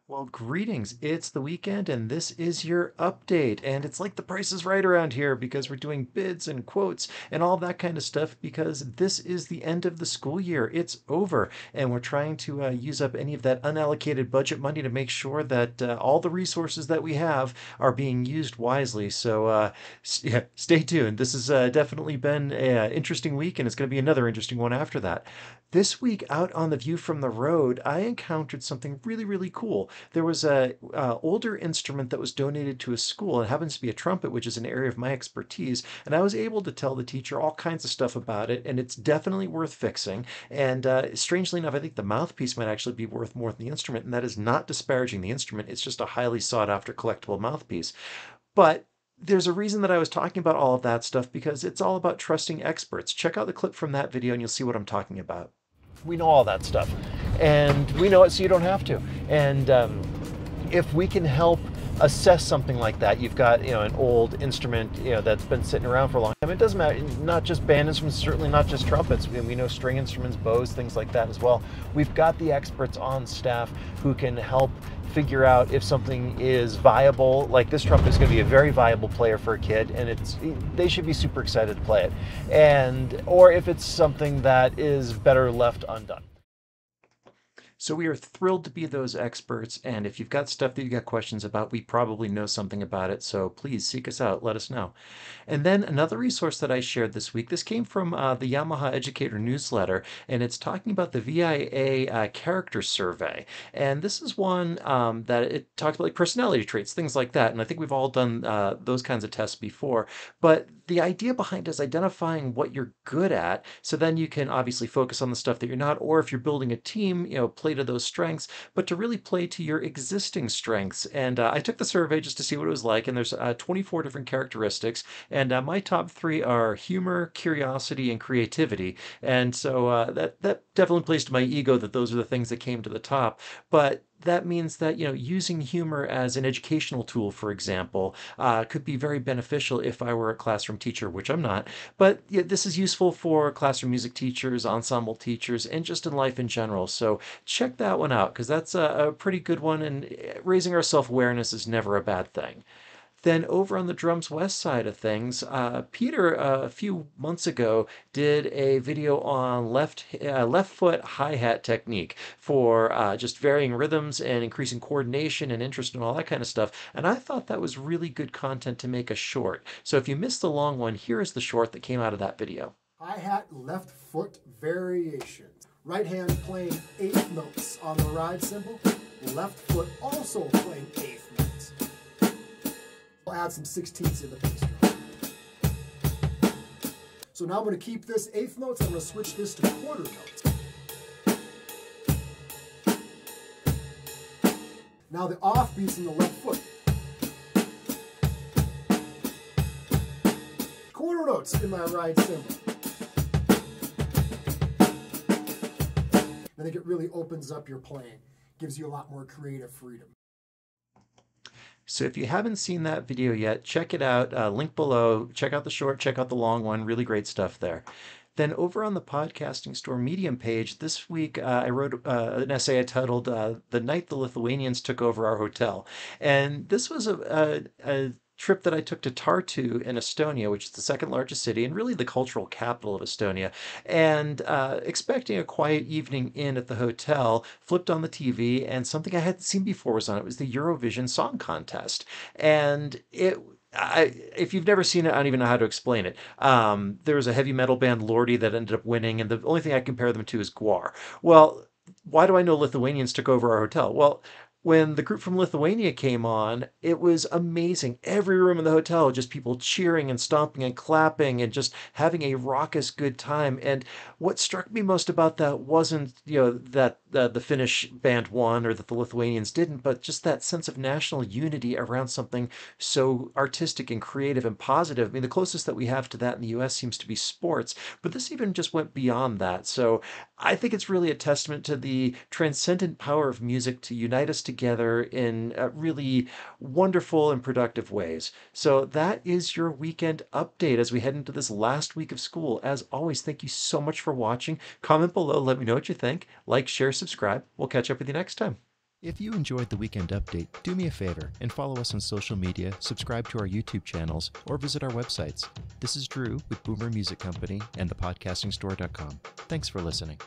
Well, greetings. It's the weekend, and this is your update. And it's like the price is right around here because we're doing bids and quotes and all that kind of stuff because this is the end of the school year. It's over, and we're trying to use up any of that unallocated budget money to make sure that all the resources that we have are being used wisely. So, yeah, stay tuned. This has definitely been an interesting week, and it's going to be another interesting one after that. This week, out on the view from the road, I encountered something really, really cool. There was a older instrument that was donated to a school. It happens to be a trumpet, which is an area of my expertise, and I was able to tell the teacher all kinds of stuff about it, and it's definitely worth fixing. And strangely enough, I think the mouthpiece might actually be worth more than the instrument, and that is not disparaging the instrument. It's just a highly sought after collectible mouthpiece. But there's a reason that I was talking about all of that stuff because it's all about trusting experts. Check out the clip from that video and you'll see what I'm talking about. We know all that stuff, and we know it so you don't have to. And if we can help assess something like that, you've got an old instrument that's been sitting around for a long time. It doesn't matter, not just band instruments, certainly not just trumpets. We know string instruments, bows, things like that as well. We've got the experts on staff who can help figure out if something is viable. Like this trumpet is going to be a very viable player for a kid, and they should be super excited to play it. And or if it's something that is better left undone. So we are thrilled to be those experts, and if you've got stuff that you've got questions about, we probably know something about it, so please seek us out, let us know. And then another resource that I shared this week, this came from the Yamaha Educator newsletter, and it's talking about the VIA character survey. And this is one that it talks about like personality traits, things like that, and I think we've all done those kinds of tests before, but the idea behind it is identifying what you're good at, so then you can obviously focus on the stuff that you're not, or if you're building a team, play to those strengths, but to really play to your existing strengths. And I took the survey just to see what it was like, and there's 24 different characteristics, and my top three are humor, curiosity, and creativity. And so that definitely plays to my ego that those are the things that came to the top. But that means that using humor as an educational tool, for example, could be very beneficial if I were a classroom teacher, which I'm not. But yeah, this is useful for classroom music teachers, ensemble teachers, and just in life in general. So check that one out because that's a pretty good one. And raising our self-awareness is never a bad thing. Then over on the drums west side of things, Peter a few months ago did a video on left foot hi-hat technique for just varying rhythms and increasing coordination and interest and all that kind of stuff. And I thought that was really good content to make a short. So if you missed the long one, here is the short that came out of that video. Hi-hat left foot variations. Right hand playing eighth notes on the ride cymbal. Left foot also playing eighth notes. I'll add some 16ths in the bass drum. So now I'm going to keep this eighth notes. I'm going to switch this to quarter notes. Now the offbeats in the left foot. Quarter notes in my ride cymbal. I think it really opens up your playing, gives you a lot more creative freedom. So if you haven't seen that video yet, check it out. Link below. Check out the short, check out the long one. Really great stuff there. Then over on the Podcasting Store Medium page, this week I wrote an essay titled The Night the Lithuanians Took Over Our Hotel. And this was a trip that I took to Tartu in Estonia, which is the second largest city and really the cultural capital of Estonia. And expecting a quiet evening in at the hotel, flipped on the TV, and something I hadn't seen before was on. It was the Eurovision Song Contest. And if you've never seen it, I don't even know how to explain it. There was a heavy metal band, Lordi, that ended up winning, and the only thing I compare them to is Gwar. Well, why do I know Lithuanians took over our hotel? Well, when the group from Lithuania came on, it was amazing. Every room in the hotel, just people cheering and stomping and clapping and just having a raucous good time. And what struck me most about that wasn't, that the Finnish band won or that the Lithuanians didn't, but just that sense of national unity around something so artistic and creative and positive. I mean, the closest that we have to that in the US seems to be sports, but this even just went beyond that. So I think it's really a testament to the transcendent power of music to unite us together in really wonderful and productive ways. So that is your weekend update as we head into this last week of school. As always, thank you so much for watching. Comment below, let me know what you think. Like, share, subscribe. We'll catch up with you next time. If you enjoyed the Weekend Update, do me a favor and follow us on social media, subscribe to our YouTube channels, or visit our websites. This is Drew with Boomer Music Company and thepodcastingstore.com. Thanks for listening.